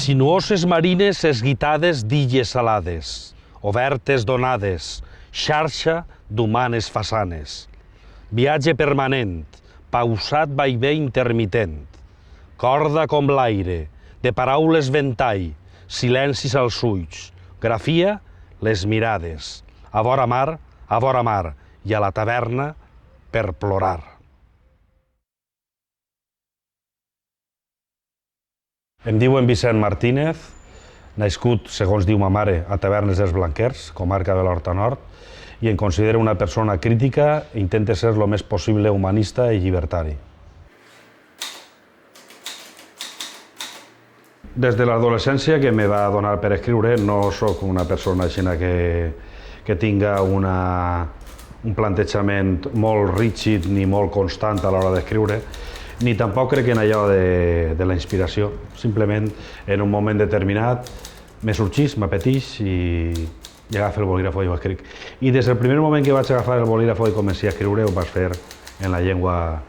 Sinuoses marines esguitades d'illes salades, obertes donades, xarxa d'humanes façanes. Viatge permanent, pausat vaivé intermitent. Corda com l'aire, de paraules ventall, silencis als ulls, grafia les mirades. A vora mar, i a la taverna per plorar. Em diuen Vicent Martínez, nascut, segons diu ma mare, a Tavernes dels Blanquers, comarca de l'Horta Nord, i em considero una persona crítica i intento ser el més possible humanista i llibertari. Des de l'adolescència que me va donar per escriure, no sóc una persona així que tinga un plantejament molt rígid ni molt constant a l'hora d'escriure, ni tampoc crec en allò de la inspiració. Simplement, en un moment determinat, me sorgís, m'apeteix i agafo el bolígrafo i ho escric. I des del primer moment que vaig agafar el bolígrafo i començar a escriure, ho vaig fer en la llengua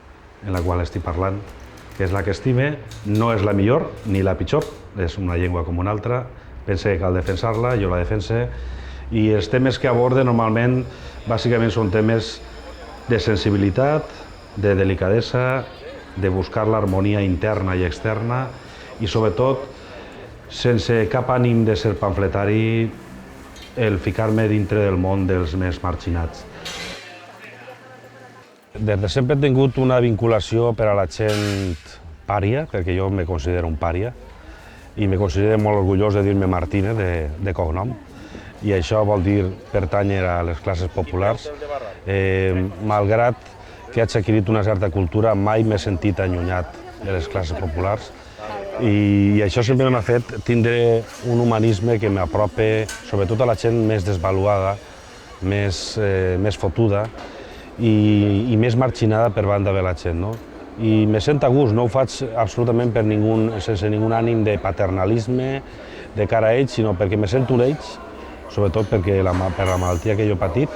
en la qual estic parlant, que és la que estime, no és la millor ni la pitjor, és una llengua com una altra, pense que cal defensar-la, jo la defense, i els temes que aborde normalment, bàsicament són temes de sensibilitat, de delicadesa, de buscar l'harmonia interna i externa i, sobretot, sense cap ànim de ser pamfletari, el ficar-me dintre del món dels més marginats. Des de sempre he tingut una vinculació per a la gent pària, perquè jo me considero un pària, i me considero molt orgullós de dir-me Martínez, de cognom, i això vol dir pertànyer a les classes populars. Malgrat que haig adquirit una certa cultura, mai m'he sentit allunyat de les classes populars i això sempre m'ha fet tindre un humanisme que m'apropa sobretot a la gent més desvaluada, més fotuda i més marginada per banda de la gent. I me sent a gust, no ho faig absolutament sense ningú ànim de paternalisme de cara a ells, sinó perquè me sento d'ells, sobretot per la malaltia que jo he patit,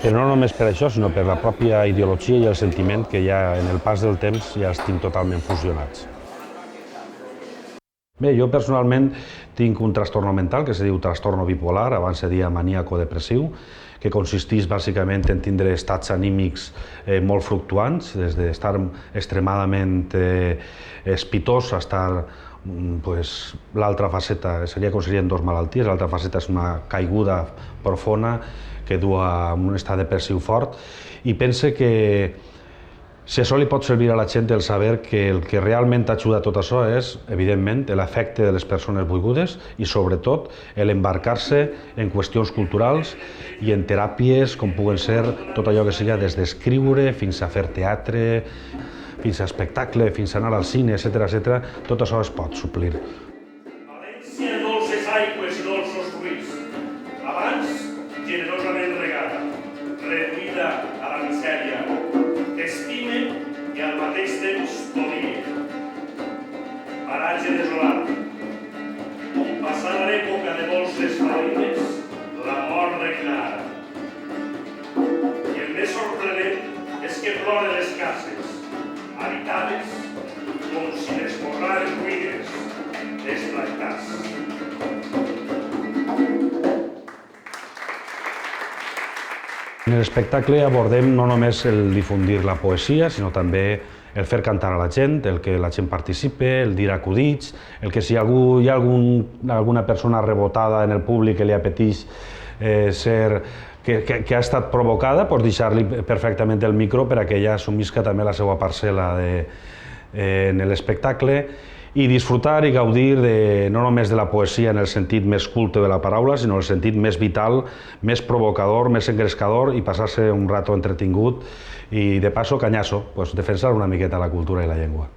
però no només per això, sinó per la pròpia ideologia i el sentiment que ja en el pas del temps ja els tinc totalment fusionats. Bé, jo personalment tinc un trastorn mental que se diu trastorn bipolar, abans se deia maníaco-depressiu, que consisteix bàsicament en tindre estats anímics molt fluctuants, des d'estar extremadament espitós a estar l'altra faceta, seria com serien dues malalties, l'altra faceta és una caiguda profunda que du a un estat depressiu fort i pense que si això li pot servir a la gent el saber que el que realment ajuda a tot això és, evidentment, l'efecte de les persones volgudes i, sobretot, l'embarcar-se en qüestions culturals i en teràpies com puguen ser tot allò que sigui des d'escriure fins a fer teatre, fins a espectacle, fins a anar al cine, etc. Tot això es pot suplir. València, dolces aigües i dolços fruits. Abans, generosament regada, reduïda a la misèria, t'estime i al mateix temps t'odia. Paratge desolat, on passada l'època de dolces farines, la mort regnara. I el més sorprenent és que plora les cases, habitades com si l'esborraren ruïnes, desplactats. En l'espectacle abordem no només el difundir la poesia, sinó també el fer cantar a la gent, el que la gent participe, el dir acudits, el que si hi ha alguna persona rebotada en el públic que li apeteix que ha estat provocada, doncs deixar-li perfectament el micro per a que ella assumisca també la seva parcel·la en l'espectacle i disfrutar i gaudir no només de la poesia en el sentit més culte de la paraula, sinó en el sentit més vital, més provocador, més engrescador i passar-se un rato entretingut i de paso canyasso, defensar una miqueta la cultura i la llengua.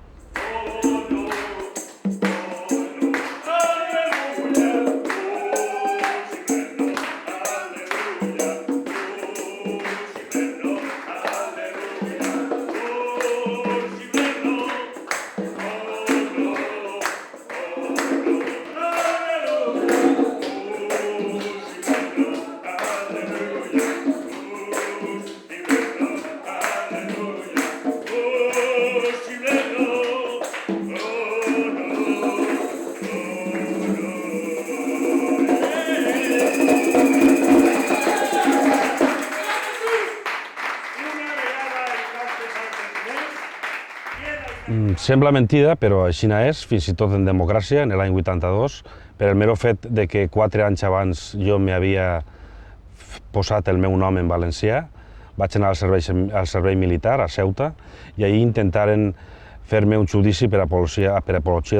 Sembla mentida, però així és, fins i tot en democràcia, en l'any 82, per el mero fet de que 4 anys abans jo m'havia posat el meu nom en valencià, vaig anar al servei militar a Ceuta i allí intentaren fer-me un judici per apologia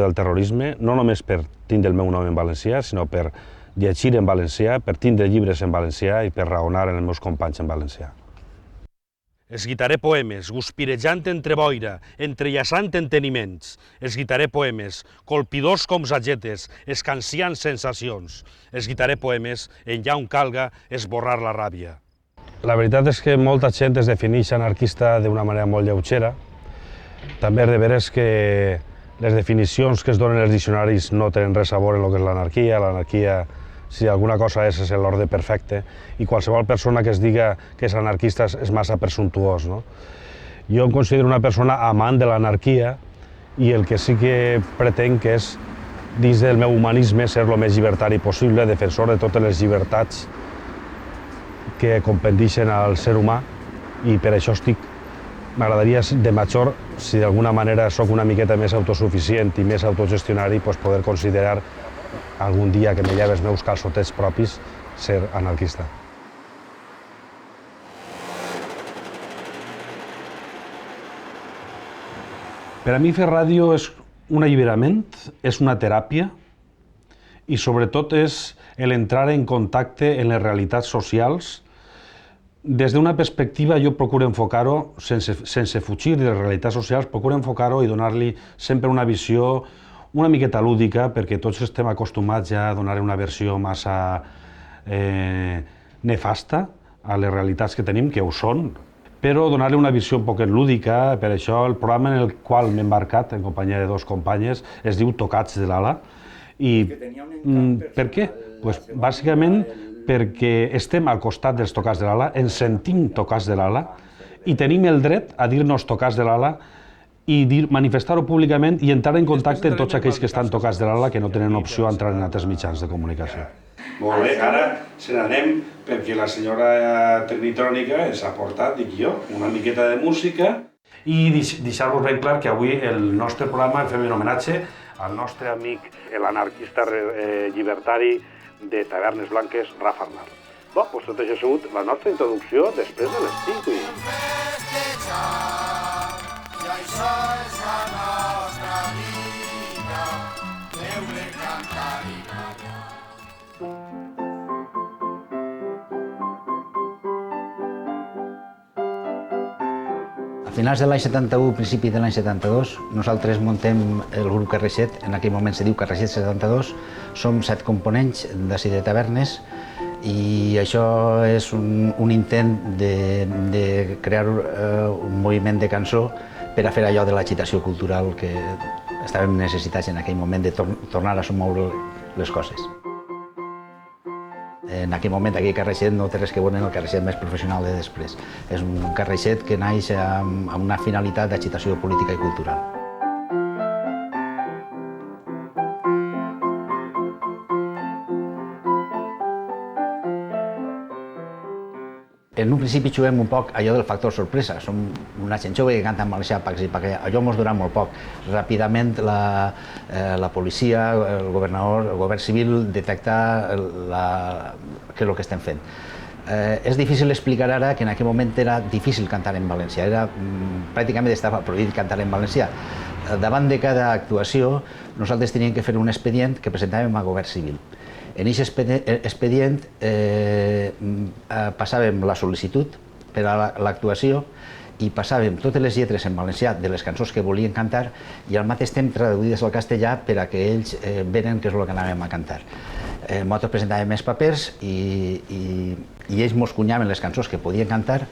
del terrorisme, no només per tindre el meu nom en valencià, sinó per llegir en valencià, per tindre llibres en valencià i per raonar en els meus companys en valencià. Esguitaré poemes, guspirejant entre boira, entrellaçant enteniments. Esguitaré poemes, colpidors com sagetes, escanciant sensacions. Esguitaré poemes, enllà on calga esborrar la ràbia. La veritat és que molta gent es defineix anarquista d'una manera molt lleugera. També és de veres que les definicions que es donen als diccionaris no tenen res a veure amb el que és l'anarquia. L'anarquia, si alguna cosa és l'ordre perfecte, i qualsevol persona que es diga que és anarquista és massa presumptuós, no? Jo em considero una persona amant de l'anarquia i el que sí que pretenc que és, dins del meu humanisme, ser el més llibertari possible, defensor de totes les llibertats que compendixen al ser humà, i per això m'agradaria de major, si d'alguna manera sóc una miqueta més autosuficient i més autogestionari, poder considerar algun dia que me lleve els meus calçotets propis, ser anarquista. Per a mi fer ràdio és un alliberament, és una teràpia i sobretot és l'entrar en contacte amb les realitats socials. Des d'una perspectiva jo procuro enfocar-ho, sense fugir de les realitats socials, procuro enfocar-ho i donar-li sempre una visió una miqueta lúdica, perquè tots estem acostumats ja a donar una versió massa nefasta a les realitats que tenim, que ho són, però donar-li una visió un poquet lúdica. Per això el programa en el qual m'he embarcat, en companyia de 2 companys, es diu Tocats de l'Ala. I per què? Bàsicament perquè estem al costat dels Tocats de l'Ala, ens sentim Tocats de l'Ala i tenim el dret a dir-nos Tocats de l'Ala i manifestar-ho públicament i entrar en contacte amb tots aquells que estan tocats de l'ala que no tenen opció a entrar en altres mitjans de comunicació. Molt bé, ara se n'anem perquè la senyora Trinitrònica ens ha portat, dic jo, una miqueta de música. I deixar-vos ben clar que avui el nostre programa fem un homenatge al nostre amic, l'anarquista llibertari de Tavernes Blanques, Rafa Arnal. Bé, doncs tot això ha sigut la nostra introducció després de les 5. I això és la nostra vida, veure cantar i ballar. A finals de l'any 71, principi de l'any 72, nosaltres muntem el grup Carrer 7, en aquell moment se diu Carrer 7 72, som 7 components d'ací de Tavernes, i això és un intent de crear un moviment de cançó per a fer allò de l'agitació cultural que estàvem necessitats en aquell moment de tornar a somoure les coses. En aquell moment aquell Carrer 7 no té res que veure amb el Carrer 7 més professional de després. És un Carrer 7 que naix amb una finalitat d'agitació política i cultural. En un principi juguem un poc allò del factor sorpresa. Som una gent jove que canta en valencià, allò ens durà molt poc. Ràpidament la policia, el govern civil detecta què és el que estem fent. És difícil explicar ara que en aquell moment era difícil cantar en valencià, pràcticament estava prohibit cantar en valencià. Davant de cada actuació nosaltres teníem que fer un expedient que presentàvem al govern civil. En aquest expedient passàvem la sol·licitud per a l'actuació i passàvem totes les lletres en valencià de les cançons que volien cantar i al mateix temps traduïdes al castellà per a que ells venen què és el que anàvem a cantar. Nosaltres presentàvem els papers i ells mos cunyaven les cançons que podien cantar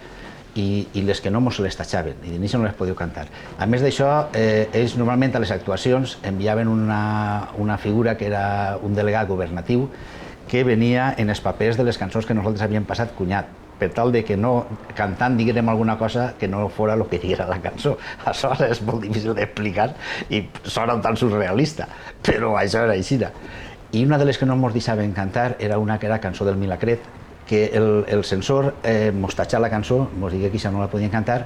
i les que no mos les tatxaven, i d'inici no les podíeu cantar. A més d'això, ells normalment a les actuacions enviaven una figura que era un delegat governatiu que venia en els papers de les cançons que nosaltres havíem passat cunyat, per tal de que no, cantant, diguem alguna cosa que no fora el que diguera la cançó. Això és molt difícil d'explicar i sona tan surrealista, però això era així. I una de les que no ens deixaven cantar era una que era Cançó del Milagret, que el censor mos tatxà la cançó, mos digué que això no la podien cantar,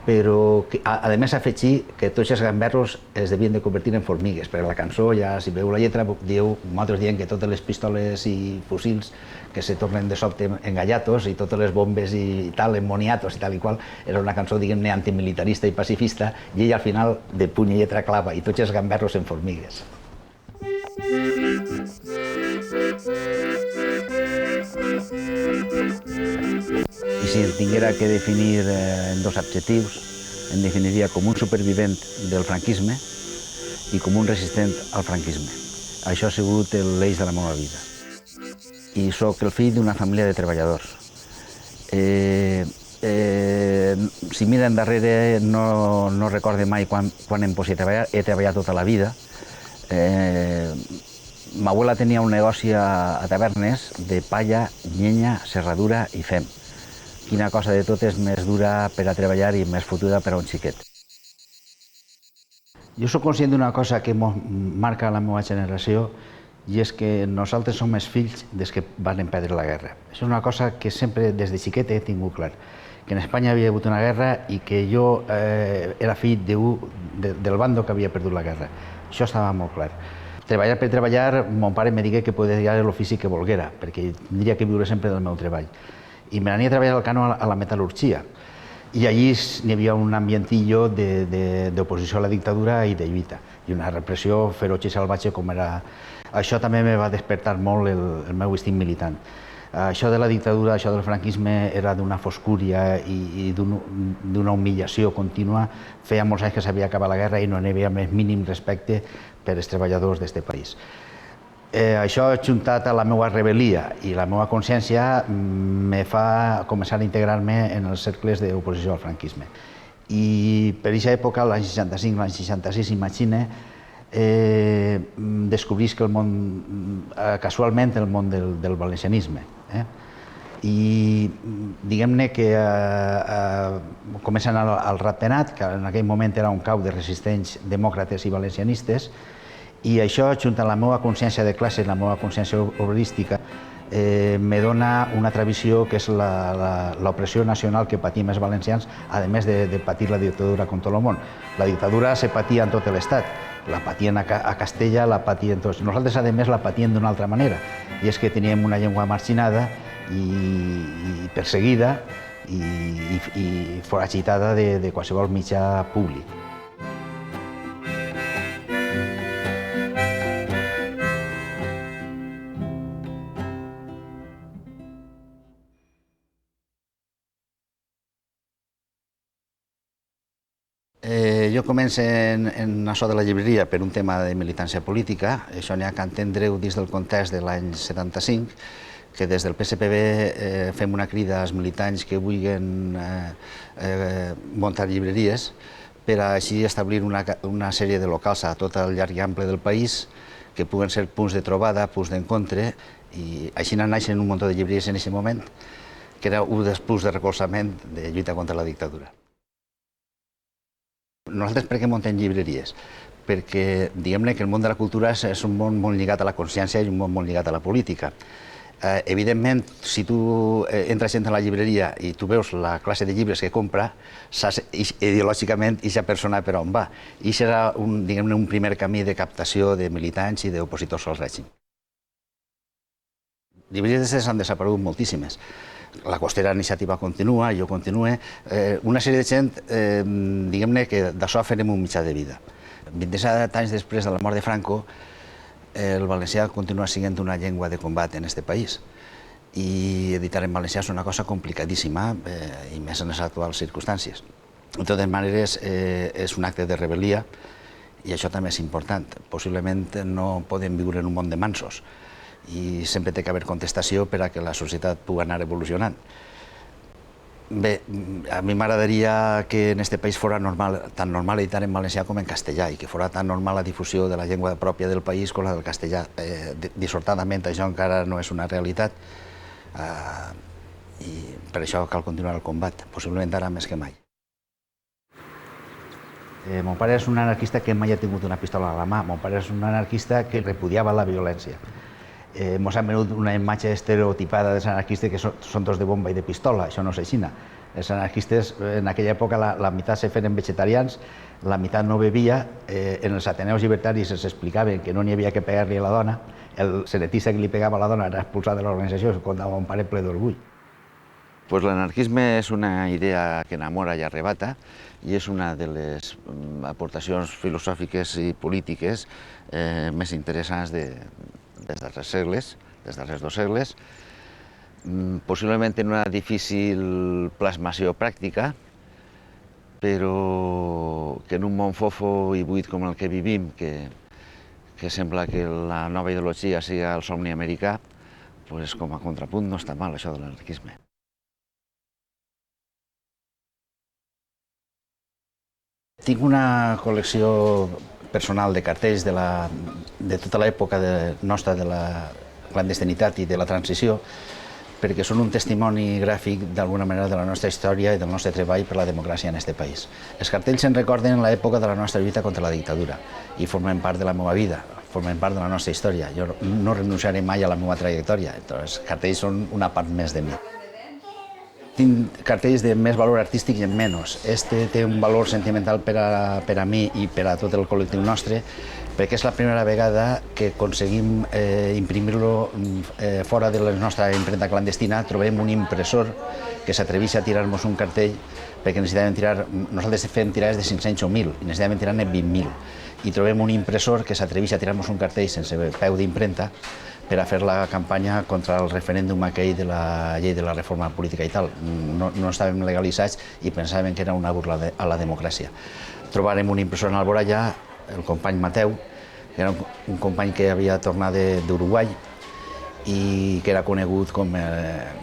però a més afegir que tots els gamberros es devien de convertir en formigues, perquè la cançó, ja si veu la lletra, nosaltres diem que totes les pistoles i fusils que se tornen de sobte en gallatos i totes les bombes i tal, en moniatos i tal i qual, era una cançó, diguem-ne, antimilitarista i pacifista, i ell al final de puny i lletra clava, i tots els gamberros en formigues. I si el tinguera que definir en dos adjectius, em definiria com un supervivent del franquisme i com un resistent al franquisme. Això ha sigut l'eix de la meva vida. I sóc el fill d'una família de treballadors. Si mira endarrere no recorde mai quan em posi a treballar, he treballat tota la vida. Ma abuela tenia un negoci a Tavernes de palla, llenya, serradura i fem. Quina cosa de tot és més dura per a treballar i més fotuda per a un xiquet. Jo sóc conscient d'una cosa que marca la meva generació i és que nosaltres som els fills dels que van perdre la guerra. Això és una cosa que sempre des de xiquet he tingut clar, que en Espanya havia hagut una guerra i que jo era fill del bando que havia perdut la guerra. Això estava molt clar. Treballar per treballar, mon pare em digué que podia triar l'ofici que volguera, perquè tindria que viure sempre del meu treball. I me n'ania a treballar al Cano a la metal·lúrgia. I allí n'hi havia un ambientillo d'oposició a la dictadura i de lluita, i una repressió feroç i salvatge com era. Això també me va despertar molt el meu instinct militant. Això de la dictadura, això del franquisme, era d'una foscúria i d'una humillació contínua. Feia molts anys que s'havia acabat la guerra i no n'hi havia més mínim respecte per als treballadors d'aquest país. Això, juntat a la meva rebel·lia i la meva consciència, me fa començar a integrar-me en els cercles d'oposició al franquisme. I per aquesta època, l'any 65, l'any 66, imagine, descobrisc el món, casualment, el món del valencianisme. I diguem-ne que comença a anar al Ratpenat, que en aquell moment era un cau de resistents demòcrates i valencianistes, i això, junt amb la meva consciència de classe, la meva consciència obrerística, me dona una altra visió que és l'opressió nacional que patim els valencians, a més de patir la dictadura contra el món. La dictadura se patia en tot l'Estat, la patien a Castella, la patien tots. Nosaltres, a més, la patien d'una altra manera, i és que teníem una llengua marginada i perseguida i foragitada de qualsevol mitjà públic. Jo començo en això de la llibreria per un tema de militància política. Això n'hi ha que entendre-ho dins del context de l'any 75, que des del PSPB fem una crida als militants que vulguin muntar llibreries per així establir una sèrie de locals a tot el llarg i ample del país que puguen ser punts de trobada, punts d'encontre, i així naixen un munt de llibreries en aquest moment, que era un dels punts de recolzament de lluita contra la dictadura. Nosaltres per què muntem llibreries? Perquè, diguem-ne, que el món de la cultura és un món molt lligat a la consciència i un món molt lligat a la política. Evidentment, si tu entres a la llibreria i tu veus la classe de llibres que compra, saps ideològicament aquesta persona per on va. I serà, diguem-ne, un primer camí de captació de militants i d'opositors al règim. Llibreries d'aquestes han desaparegut moltíssimes. La Costera Iniciativa continua, jo continue. Una sèrie de gent, diguem-ne, que d'això farem un mitjà de vida. 27 anys després de la mort de Franco, el valencià continua sent una llengua de combat en aquest país. I editar en valencià és una cosa complicadíssima, i més en les actuals circumstàncies. De totes maneres, és un acte de rebel·lia, i això també és important. Possiblement no podem viure en un món de mansos, i sempre té que haver contestació per a que la societat pugui anar evolucionant. Bé, a mi m'agradaria que en aquest país fos tan normal editar en valencià com en castellà i que fos tan normal la difusió de la llengua pròpia del país com la del castellà. Dissortadament això encara no és una realitat i per això cal continuar el combat, possiblement ara més que mai. Mon pare és un anarquista que mai ha tingut una pistola a la mà. Mon pare és un anarquista que repudiava la violència. Ens han venut una imatge estereotipada dels anarquistes que són tots de bomba i de pistola, això no és així. Els anarquistes en aquella època la meitat se feien vegetarians, la meitat no bevia, en els ateneus llibertaris els explicaven que no n'hi havia que pegar-li a la dona, el senetista que li pegava a la dona era expulsat de l'organització i comptava un pare ple d'orgull. Pues l'anarquisme és una idea que enamora i arrebata i és una de les aportacions filosòfiques i polítiques més interessants dels darrers segles, dels darrers 2 segles. Possiblement en una difícil plasmació pràctica, però que en un món fofo i buit com el que vivim, que sembla que la nova ideologia sigui el somni americà, pues com a contrapunt no està mal això de l'anarquisme. Tinc una col·lecció personal de cartells de tota l'època nostra de la clandestinitat i de la transició, perquè són un testimoni gràfic d'alguna manera de la nostra història i del nostre treball per la democràcia en aquest país. Els cartells ens recorden l'època de la nostra lluita contra la dictadura i formen part de la meva vida, formen part de la nostra història. Jo no renunciaré mai a la meva trajectòria, els cartells són una part més de mi. Tinc cartells de més valor artístic i en menys. Este té un valor sentimental per a mi i per a tot el col·lectiu nostre, perquè és la primera vegada que aconseguim imprimir-lo fora de la nostra impremta clandestina. Trobem un impressor que s'atreveix a tirar-nos un cartell, perquè necessitàvem tirar, nosaltres fem tirades de 500 o 1.000, i necessitàvem tirar-ne 20.000. I trobem un impressor que s'atreveix a tirar-nos un cartell sense peu d'impremta per a fer la campanya contra el referèndum aquell de la llei de la reforma política i tal. No estàvem legalitzats i pensàvem que era una burla a la democràcia. Trobarem un impressor en Alboraya, el company Mateu, que era un company que havia tornat d'Uruguai i que era conegut com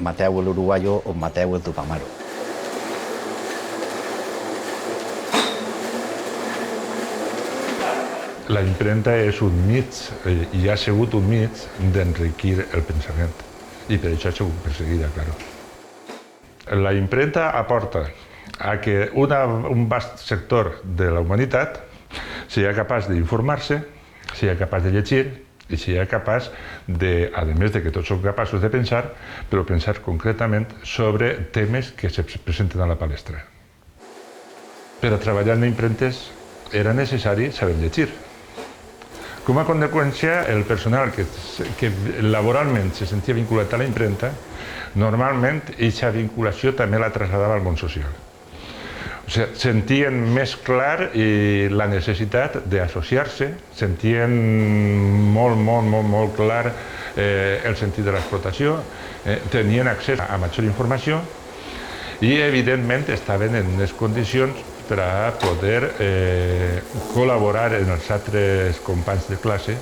Mateu el Uruguayo o Mateu el Tupamaro. La impremta és un mig, i ha sigut un mig d'enriquir el pensament. I per això ha sigut perseguida, claro. La impremta aporta a que un vast sector de la humanitat sigui capaç d'informar-se, sigui capaç de llegir i sigui capaç de, a més de que tots som capaços de pensar, però pensar concretament sobre temes que se presenten a la palestra. Per a treballar en impremtes era necessari saber llegir. Com a conseqüència, el personal que laboralment se sentia vinculat a la impremta, normalment aquesta vinculació també la traslladava al món social. O sigui, sentien més clar la necessitat d'associar-se, sentien molt clar el sentit de l'explotació, tenien accés a major informació i, evidentment, estaven en unes condicions per a poder col·laborar amb els altres companys de classe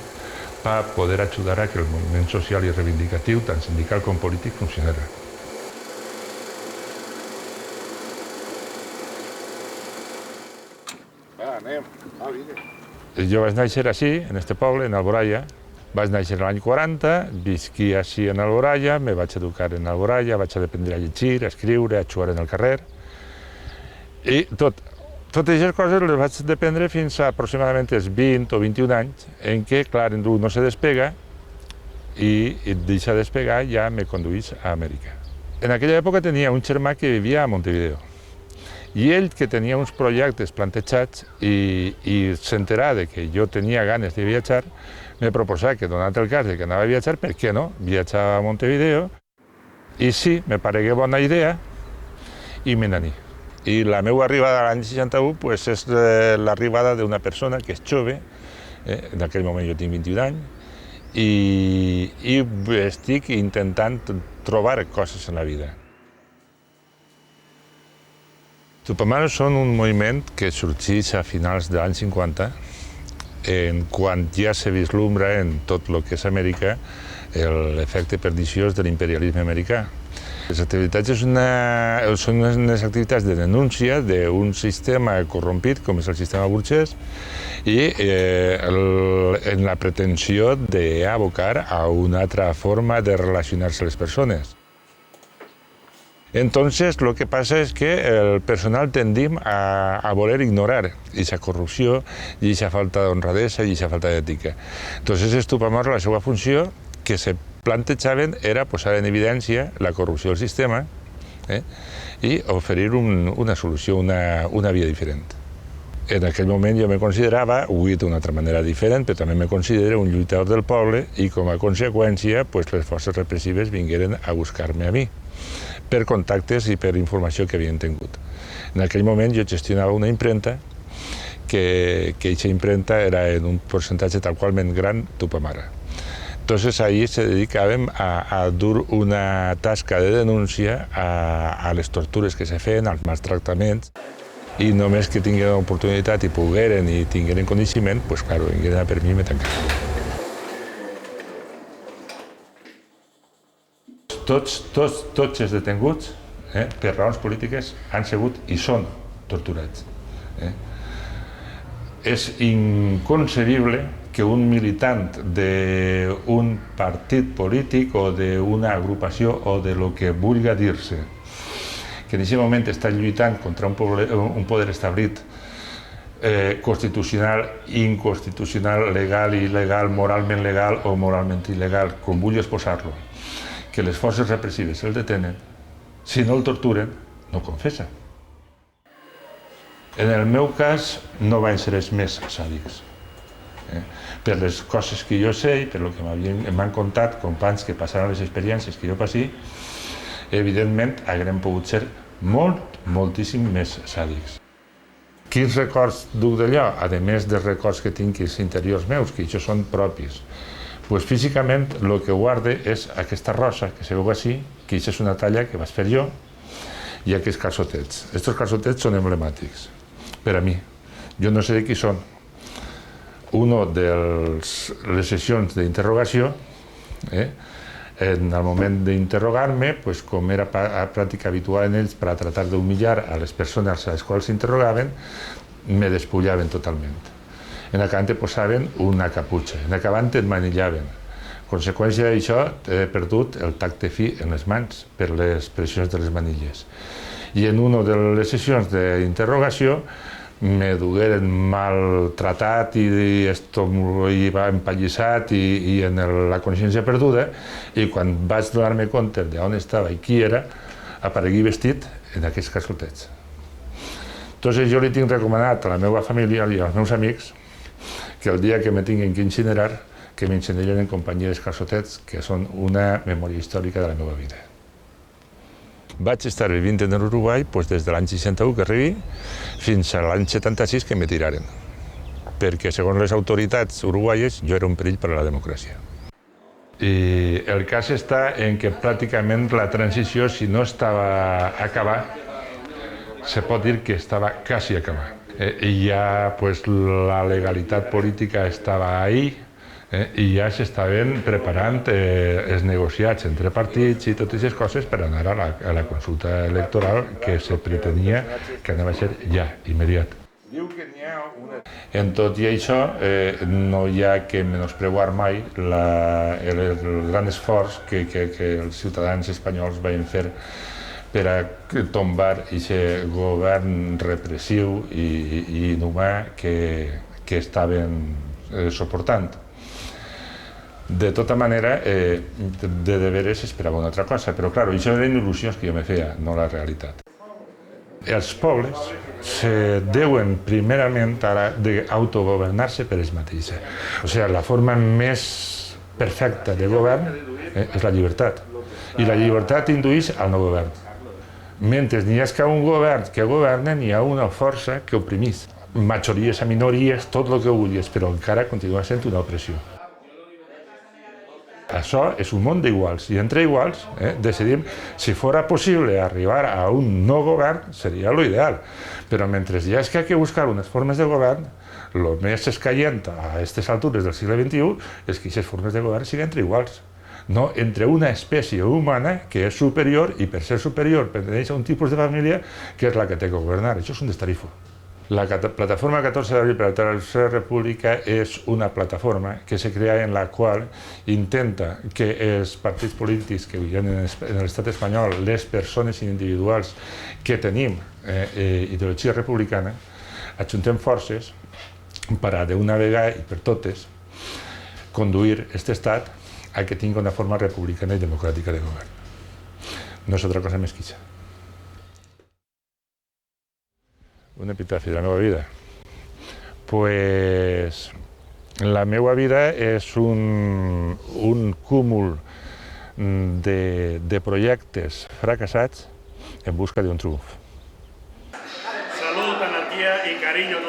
per poder ajudar a que el moviment social i reivindicatiu, tant sindical com polític, funcionara. Jo vaig néixer així, en este poble, en Alboraya. Vaig néixer l'any 40, visquí així en Alboraya, me vaig educar en Alboraya, vaig aprendre a llegir, a escriure, a jugar en el carrer. I totes aquestes coses les vaig dependre fins a aproximadament els 20 o 21 anys, en què, clar, no se despega i deixa despegar ja me conduís a Amèrica. En aquella època tenia un germà que vivia a Montevideo i ell, que tenia uns projectes plantejats i s'enterà que jo tenia ganes de viatjar, me proposà que, donat el cas que anava a viatjar, per què no? Viatjar a Montevideo. I sí, me paregué bona idea i me n'aní. I la meva arribada a l'any 61 és l'arribada d'una persona que és jove, en aquell moment jo tinc 21 anys, i estic intentant trobar coses en la vida. Tupamaros són un moviment que sorgeix a finals de l'any 50, quan ja se vislumbra en tot el que és Amèrica l'efecte perniciós de l'imperialisme americà. Les activitats són unes activitats de denúncia d'un sistema corrompit, com és el sistema burgès, i en la pretensió d'abocar a una altra forma de relacionar-se les persones. Entonces, lo que pasa es que el personal tendim a voler ignorar esa corrupció i esa falta d'honradesa i esa falta d'ètica. Entonces, els Tupamaros, la seva funció que se plantejaven era posar en evidència la corrupció del sistema i oferir una solució, una via diferent. En aquell moment jo me considerava, ho he dit d'una altra manera diferent, però també me considero un lluitador del poble i com a conseqüència les forces repressives vingueren a buscar-me a mi per contactes i per informació que havien tingut. En aquell moment jo gestionava una impremta que aquesta impremta era en un percentatge tal qualment gran Tupamara. Entonces ahí se dedicaven a dur una tasca de denúncia a les tortures que se feien, als maltractaments, i només que tingueren oportunitat i pogueren i tingueren coneixement, doncs, clar, vingueren a per mi i me tancaren. Tots els detenguts, per raons polítiques, han sigut i són torturats. És inconcebible que un militant d'un partit polític o d'una agrupació o de lo que vulgui dir-se, que en aquest moment està lluitant contra un poder establit constitucional, inconstitucional, legal, il·legal, moralment legal o moralment il·legal, com vulguis posar-lo, que les forces repressives el detenen, si no el torturen, no confessa. En el meu cas no van ser els més sàdics. Per les coses que jo sé i per el que m'han contat companys que passaran les experiències que jo passi, evidentment haguem pogut ser moltíssim més sàdics. Quins records duc d'allò? A més dels records que tinc als interiors meus, que això són propis. Doncs físicament el que guarde és aquesta rosa que se veu així, que això és una talla que vaig fer jo, i aquests calçotets. Aquests calçotets són emblemàtics, per a mi. Jo no sé de qui són. Una de les sessions d'interrogació, en el moment d'interrogar-me, com era pràctica habitual en ells per a tratar d'humillar a les persones a les quals s'interrogaven, me despullaven totalment. En acabant et posaven una caputxa, en acabant et manillaven. Conseqüència d'això, he perdut el tacte fi en les mans per les pressions de les manilles. I en una de les sessions d'interrogació me dugueren maltratat i empallissat i en la consciència perduda, i quan vaig donar-me compte d'on estava i qui era, aparegui vestit en aquests calçotets. Entonces jo li tinc recomanat a la meva família i als meus amics que el dia que me tinguin que incinerar, que m'incinerin en companyia dels calçotets, que són una memòria històrica de la meva vida. Vaig estar vivint en l'Uruguai des de l'any 61 que arribi fins a l'any 76 que me tiraren, perquè segons les autoritats uruguaies jo era un perill per a la democràcia. I el cas està en que pràcticament la transició, si no estava acabada, se pot dir que estava quasi acabada. I ja la legalitat política estava ahí, i ja s'estaven preparant els negociats entre partits i totes aquestes coses per anar a la consulta electoral que se pretenia que anava a ser ja, immediat. En tot i això, no hi ha que menysprear mai el gran esforç que els ciutadans espanyols van fer per a tombar aquest govern repressiu i inhumà que estaven suportant. De tota manera, de veres esperava una altra cosa, però clar, això eren il·lusions que jo me feia, no la realitat. Els pobles se deuen primerament d'autogovernar-se per ells mateixos. O sigui, la forma més perfecta de govern és la llibertat. I la llibertat indueix al no govern. Mentre n'hi ha un govern que governa, n'hi ha una força que oprimís. Majories a minories, tot el que vulguis, però encara continua sent una opressió. Això és un món d'iguals, i entre iguals decidim si fora possible arribar a un no govern seria l'ideal, però mentre hi ha que buscar unes formes de govern, el més escaient a aquestes altures del segle XXI és que aquestes formes de govern siguin entre iguals, no entre una espècie humana que és superior i per ser superior perteneix a un tipus de família que és la que té que governar. Això és un destarifo. La plataforma 14 d'abril per a la Tercera República és una plataforma que se crea en la qual intenta que els partits polítics que hi ha en l'estat espanyol, les persones individuals que tenim ideologia republicana, ajuntem forces per a d'una vegada i per totes conduir aquest estat a que tingui una forma republicana i democràtica de govern. No és altra cosa més que això. Un epitafi de la meva vida. Pues la meva vida és un cúmul de projectes fracassats en busca d'un triomf. Salud, anarquía y cariño.